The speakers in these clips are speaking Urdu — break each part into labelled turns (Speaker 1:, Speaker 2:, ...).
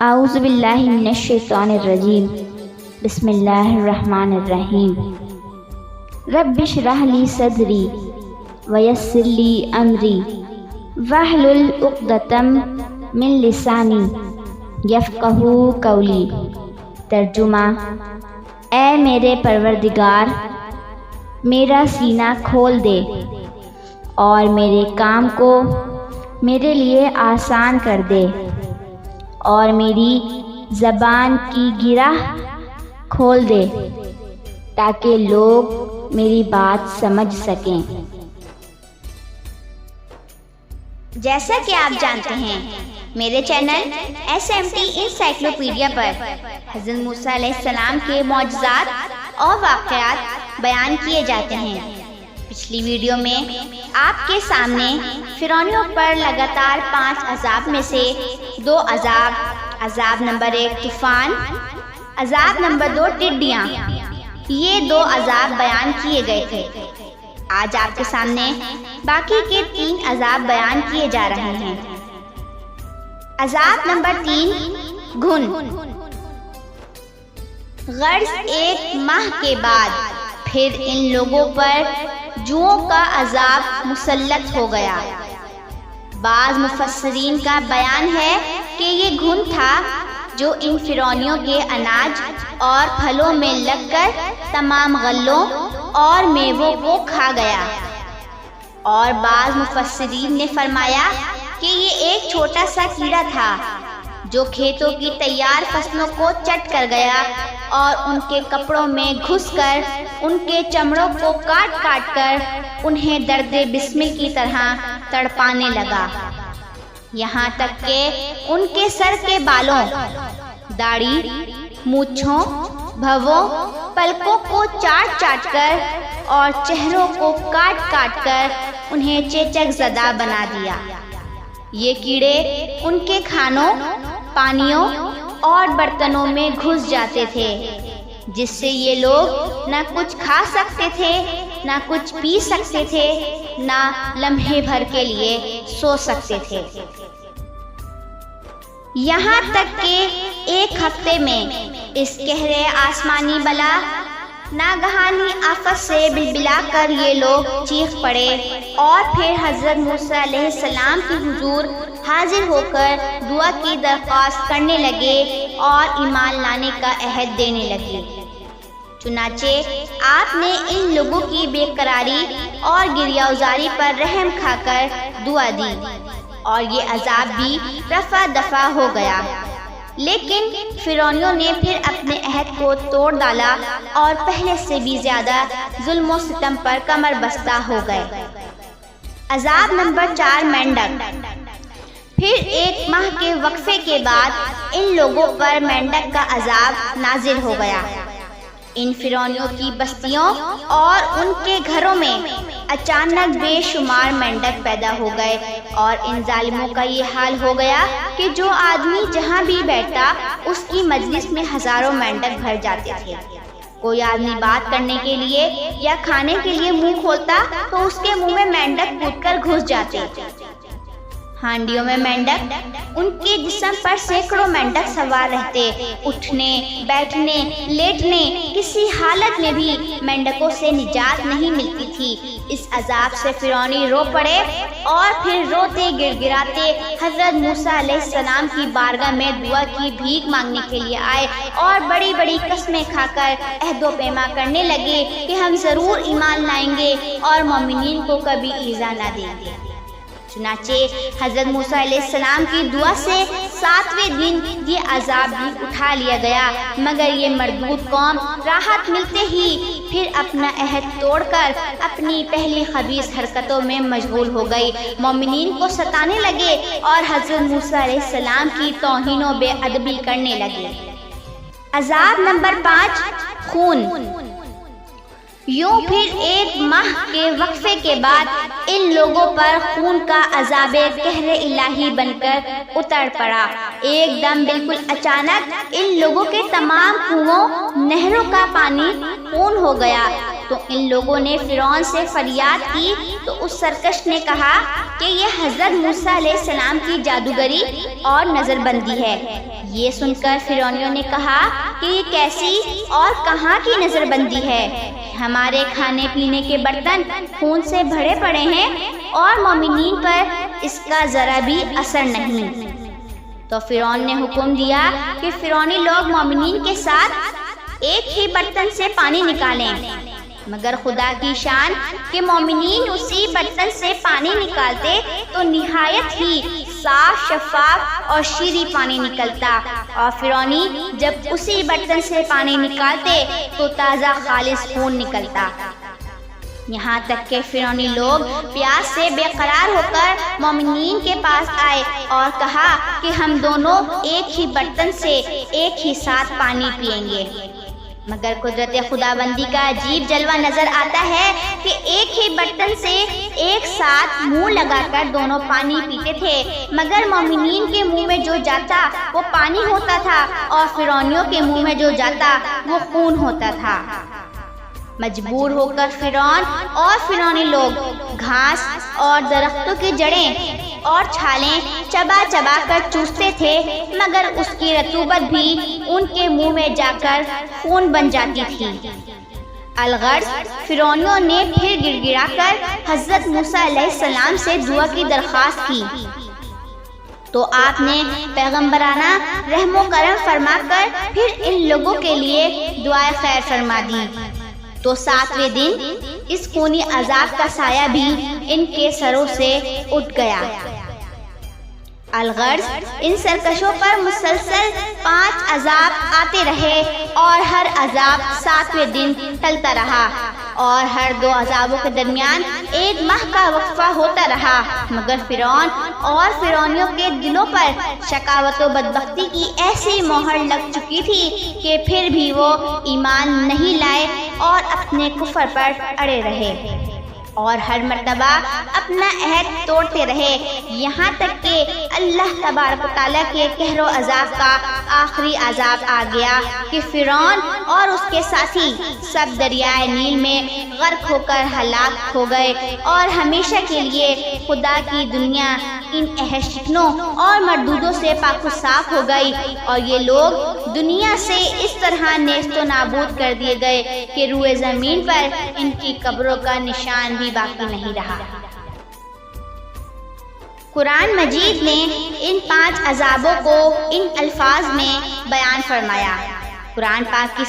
Speaker 1: اعوذ باللہ من الشیطان الرجیم بسم اللہ الرحمن الرحیم رب اشرح لی صدری ویسر لی امری واحلل عقدۃ من لسانی یفقہوا قولی۔ ترجمہ: اے میرے پروردگار، میرا سینہ کھول دے اور میرے کام کو میرے لیے آسان کر دے، اور میری زبان کی گرہ کھول دے تاکہ لوگ میری بات سمجھ سکیں۔
Speaker 2: جیسا کہ آپ جانتے ہیں، میرے چینل SMT انسائکلوپیڈیا پر حضرت موسیٰ علیہ السلام کے معجزات اور واقعات بیان کیے جاتے ہیں۔ پچھلی ویڈیو میں آپ کے سامنے فرعونیوں پر لگاتار 5 عذاب میں سے 2 عذاب نمبر 1 طوفان، عذاب نمبر 2 ٹڈیاں، یہ 2 عذاب بیان کیے گئے تھے۔ آج آپ کے سامنے باقی کے 3 عذاب بیان کیے جا رہے ہیں۔ عذاب نمبر 3 گھن۔ غرض 1 ماہ کے بعد پھر ان لوگوں پر جوؤں کا عذاب مسلط ہو گیا۔ بعض مفسرین کا بیان ہے کہ یہ گھن تھا جو ان فرعونیوں کے اناج اور پھلوں میں لگ کر تمام غلوں اور میووں کو کھا گیا، اور بعض مفسرین نے فرمایا کہ یہ ایک چھوٹا سا کیڑا تھا جو کھیتوں کی تیار فصلوں کو چٹ کر گیا اور ان کے کپڑوں میں گھس کر ان کے چمڑوں کو کاٹ کاٹ کر انہیں درد بسمل کی طرح تڑپانے لگا، یہاں تک کہ ان کے سر کے بالوں، داڑھی، مونچھوں، بھووں، پلکوں کو چاٹ چاٹ کر اور چہروں کو کاٹ کاٹ کر انہیں چیچک زدہ بنا دیا۔ یہ کیڑے ان کے کھانوں، پانیوں اور برتنوں میں گھس جاتے تھے، جس سے یہ لوگ نہ کچھ کھا سکتے تھے، نہ کچھ پی سکتے تھے، نہ لمحے بھر کے لیے سو سکتے تھے۔ یہاں تک کہ ایک ہفتے میں اس قہر آسمانی بلا ناگہانی آفت سے بلبلا کر یہ لوگ چیخ پڑے اور پھر حضرت موسیٰ علیہ السلام کے حضور حاضر ہو کر دعا کی درخواست کرنے لگے اور ایمان لانے کا عہد دینے لگے۔ چنانچہ آپ نے ان لوگوں کی بے قراری اور گریہ ازاری پر رحم کھا کر دعا دی، اور یہ عذاب بھی رفع دفع ہو گیا۔ لیکن فرعونیوں نے پھر اپنے عہد کو توڑ ڈالا اور پہلے سے بھی زیادہ ظلم و ستم پر کمر بستہ ہو گئے۔ عذاب نمبر 4 مینڈک۔ پھر 1 ماہ کے وقفے کے بعد ان لوگوں پر مینڈک کا عذاب نازل ہو گیا۔ ان فرعونیوں کی بستیوں اور ان کے گھروں میں اچانک بے شمار مینڈک پیدا ہو گئے، اور ان ظالموں کا یہ حال ہو گیا کہ جو آدمی جہاں بھی بیٹھتا اس کی مجلس میں ہزاروں مینڈک بھر جاتے تھے۔ کوئی آدمی بات کرنے کے لیے یا کھانے کے لیے منہ کھولتا تو اس کے منہ میں مینڈک کود کر گھس جاتے۔ ہانڈیوں میں مینڈک، ان کے جسم پر سینکڑوں مینڈک سوار رہتے، اٹھنے، بیٹھنے، لیٹنے، کسی حالت میں بھی مینڈکوں سے نجات نہیں ملتی تھی۔ اس عذاب سے فرعونی رو پڑے اور پھر روتے گڑ گڑاتے حضرت موسیٰ علیہ السلام کی بارگاہ میں دعا کی بھیک مانگنے کے لیے آئے، اور بڑی بڑی قسمیں کھا کر عہد و پیما کرنے لگے کہ ہم ضرور ایمان لائیں گے اور مومنین کو کبھی ایذا نہ دیں گے۔ چنانچہ حضرت موسیٰ علیہ السلام کی دعا سے 7ویں دن یہ عذاب بھی اٹھا لیا گیا، مگر یہ مردود قوم راحت ملتے ہی پھر اپنا عہد توڑ کر اپنی پہلی خبیث حرکتوں میں مشغول ہو گئی، مومنین کو ستانے لگے اور حضرت موسیٰ علیہ السلام کی توہین و بے ادبی کرنے لگے۔ عذاب نمبر 5 خون۔ یوں پھر 1 ماہ کے وقفے کے بعد ان لوگوں پر خون کا عذاب قہر الہی بن کر اتر پڑا۔ ایک دم بالکل اچانک ان لوگوں کے تمام کنووں، نہروں کا پانی خون ہو گیا۔ تو ان لوگوں نے فرعون سے فریاد کی تو اس سرکش نے کہا کہ یہ حضرت موسیٰ علیہ السلام کی جادوگری اور نظر بندی ہے۔ یہ سن کر فرعونیوں نے کہا کہ یہ کیسی اور کہاں کی نظر بندی ہے، ہمارے کھانے پینے کے برتن خون سے بھرے پڑے ہیں اور مومنین پر اس کا ذرا بھی اثر نہیں۔ تو فرعون نے حکم دیا کہ فرعونی لوگ مومنین کے ساتھ ایک ہی برتن سے پانی نکالیں، مگر خدا کی شان کہ مومنین اسی برتن سے پانی نکالتے تو نہایت ہی صاف، شفاف اور شیریں پانی نکلتا، اور فرعونی جب اسی برتن سے پانی نکالتے تو تازہ خالص خون نکلتا۔ یہاں تک کہ فرعونی لوگ پیاس سے بے قرار ہو کر مومنین کے پاس آئے اور کہا کہ ہم دونوں ایک ہی برتن سے ایک ہی ساتھ پانی پئیں گے، مگر قدرت خداوندی کا عجیب جلوہ نظر آتا ہے کہ ایک ہی برتن سے ایک ساتھ منہ لگا کر دونوں پانی پیتے تھے، مگر مومنین کے منہ میں جو جاتا وہ پانی ہوتا تھا اور فرعونیوں کے منہ میں جو جاتا وہ خون ہوتا تھا۔ مجبور ہو کر فرعون اور فرعونی لوگ گھاس اور درختوں کی جڑیں اور چھالیں چبا چبا کر چوستے تھے، مگر اس کی رطوبت بھی ان کے منہ میں جا کر خون بن جاتی تھی۔ الغرض فرعونیوں نے پھر گڑ گڑا کر حضرت موسیٰ علیہ السلام سے دعا کی درخواست کی، تو آپ نے پیغمبرانہ رحم و کرم فرما کر پھر ان لوگوں کے لیے دعائے خیر فرما دی۔ تو 7ویں دن اس خونی عذاب کا سایہ بھی ان کے سروں سے اٹھ گیا۔ الغرض ان سرکشوں پر مسلسل 5 عذاب آتے رہے اور ہر عذاب 7ویں دن ٹلتا رہا، اور ہر 2 عذابوں کے درمیان 1 ماہ کا وقفہ ہوتا رہا، مگر فرعون اور فرعونیوں کے دلوں پر شقاوت و بدبختی کی ایسی مہر لگ چکی تھی کہ پھر بھی وہ ایمان نہیں لائے اور اپنے کفر پر اڑے رہے، اور ہر مرتبہ اپنا عہد توڑتے رہے، یہاں تک کہ اللہ تبارک و تعالیٰ کے قہر و عذاب کا آخری عذاب آ گیا کہ فرعون اور اس کے ساتھی سب دریائے نیل میں غرق ہو کر ہلاک ہو گئے، اور ہمیشہ کے لیے خدا کی دنیا ان عہد شکنوں اور مردودوں سے پاک و صاف ہو گئی، اور یہ لوگ دنیا سے اس طرح نیست و نابود کر دیے گئے کہ روئے زمین پر ان کی قبروں کا نشان بھی باقی نہیں رہا۔ قرآن مجید نے ان 5 عذابوں کو ان الفاظ میں بیان فرمایا۔ قرآن پاک کی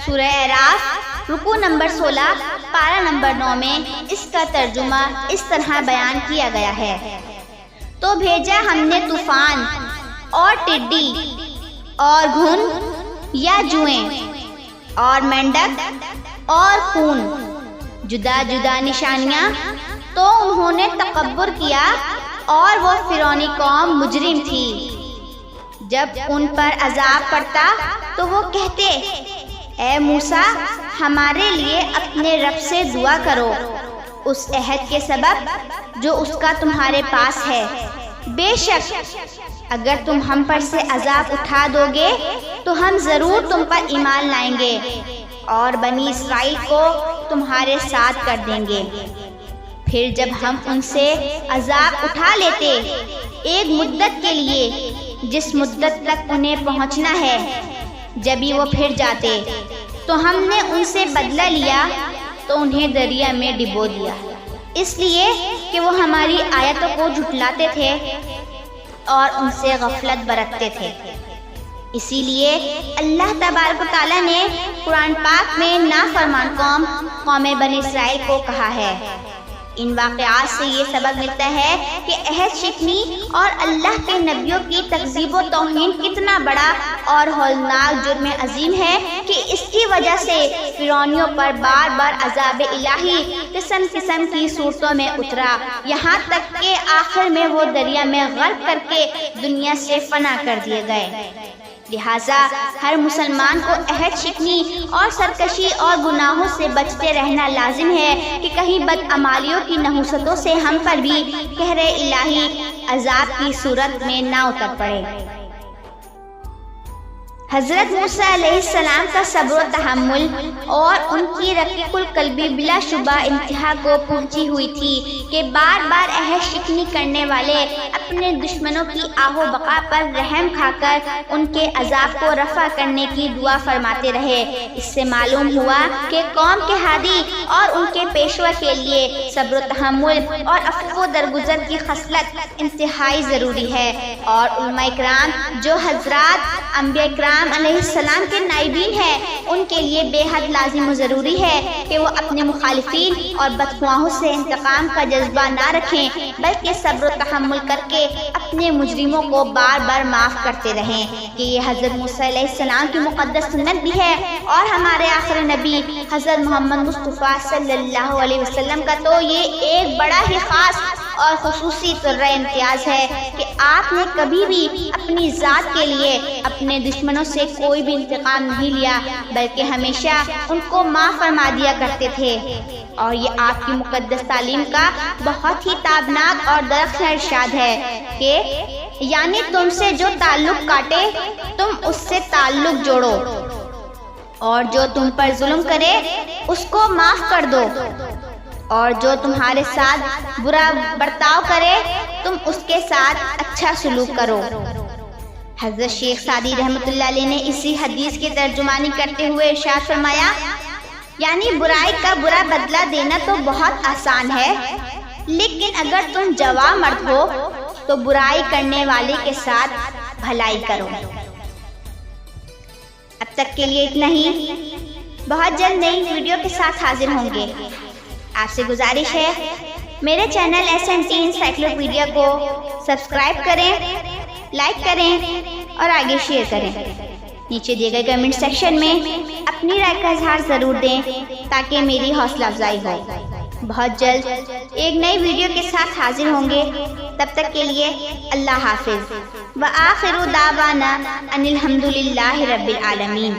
Speaker 2: سورہ اعراف رکوع نمبر 16 پارہ نمبر 9 میں اس کا ترجمہ اس طرح بیان کیا گیا ہے: تو بھیجا ہم نے طوفان اور ٹڈی اور گھن یا جوئیں اور مینڈک اور خون، جدا جدا نشانیاں، تو انہوں نے تکبر کیا اور وہ فرعونی قوم مجرم تھی۔ جب ان پر عذاب پڑتا تو وہ کہتے: اے موسیٰ، ہمارے لیے اپنے رب سے دعا کرو اس عہد کے سبب جو اس کا تمہارے پاس ہے، بے شک اگر تم ہم پر سے عذاب اٹھا دو گے تو ہم ضرور تم پر ایمان لائیں گے اور بنی اسرائیل کو تمہارے ساتھ کر دیں گے۔ پھر جب ہم ان سے عذاب اٹھا لیتے ایک مدت کے لیے جس مدت تک انہیں پہنچنا ہے، جب ہی وہ پھر جاتے تو ہم نے ان سے بدلہ لیا تو انہیں دریا میں ڈبو دیا، اس لیے کہ وہ ہماری آیتوں کو جھٹلاتے تھے اور ان سے غفلت برتتے تھے۔ اسی لیے اللہ تبارک و تعالیٰ نے قرآن پاک میں نافرمان قوم بنی اسرائیل کو کہا ہے۔ ان واقعات سے یہ سبق ملتا ہے کہ عہد شکنی اور اللہ کے نبیوں کی تکذیب و توہین کتنا بڑا اور ہولناک جرم عظیم ہے کہ اس کی وجہ سے فرعونیوں پر بار بار عذاب الہی قسم قسم کی صورتوں میں اترا، یہاں تک کہ آخر میں وہ دریا میں غرق کر کے دنیا سے فنا کر دیے گئے۔ لہٰذا ہر مسلمان کو عہد شکنی اور سرکشی اور گناہوں سے بچتے رہنا لازم ہے کہ کہیں بدعمالیوں کی نحوستوں سے ہم پر بھی قہر الہی عذاب کی صورت میں نہ اتر پڑے۔ حضرت موسیٰ علیہ السلام کا صبر و تحمل اور ان کی رقیق القلبی بلا شبہ انتہا کو پہنچی ہوئی تھی کہ بار بار عہد شکنی کرنے والے اپنے دشمنوں کی آہ و بقا پر رحم کھا کر ان کے عذاب کو رفع کرنے کی دعا فرماتے رہے۔ اس سے معلوم ہوا کہ قوم کے ہادی اور ان کے پیشوا کے لیے صبر و تحمل اور عفو و درگزر کی خصلت انتہائی ضروری ہے، اور علماء کرام جو حضرات انبیاء کرام علیہ السلام کے نائبین ہیں ان کے لیے بے حد لازم و ضروری ہے کہ وہ اپنے مخالفین اور بدخواہوں سے انتقام کا جذبہ نہ رکھیں، بلکہ صبر و تحمل کر کے اپنے مجرموں کو بار بار معاف کرتے رہیں، کہ یہ حضرت موسیٰ علیہ السلام کی مقدس سنت بھی ہے، اور ہمارے آخری نبی حضرت محمد مصطفیٰ صلی اللہ علیہ وسلم کا تو یہ ایک بڑا ہی خاص اور خصوصی طرح امتیاز ہے کہ آپ نے کبھی بھی اپنی ذات کے لیے اپنے دشمنوں سے کوئی بھی انتقام نہیں لیا، بلکہ ہمیشہ ان کو معاف فرما دیا کرتے تھے۔ اور یہ آپ کی مقدس تعلیم کا بہت ہی تابناک اور درخشاں ارشاد ہے کہ یعنی تم سے جو تعلق کاٹے تم اس سے تعلق جوڑو، اور جو تم پر ظلم کرے اس کو معاف کر دو، اور جو تمہارے ساتھ برا برتاؤ کرے تم اس کے ساتھ اچھا سلوک کرو۔ حضرت شیخ سعدی رحمۃ اللہ علیہ نے اسی حدیث کی ترجمانی کرتے ہوئے ارشاد فرمایا، یعنی برائی کا برا بدلہ دینا تو بہت آسان ہے، لیکن اگر تم جواں مرد ہو تو برائی کرنے والے کے ساتھ بھلائی کرو۔ اب تک کے لیے اتنا ہی، بہت جلد نئی ویڈیو کے ساتھ حاضر ہوں گے۔ آپ سے گزارش ہے میرے چینل SNT انسائکلوپیڈیا کو سبسکرائب کریں، لائک کریں اور آگے شیئر کریں۔ نیچے دیے گئے کمنٹ سیکشن میں اپنی رائے کا اظہار ضرور دیں تاکہ میری حوصلہ افزائی ہو۔ بہت جلد ایک نئی ویڈیو کے ساتھ حاضر ہوں گے، تب تک کے لیے اللہ حافظ۔ وآخر دعوانا ان الحمد للہ رب العالمین۔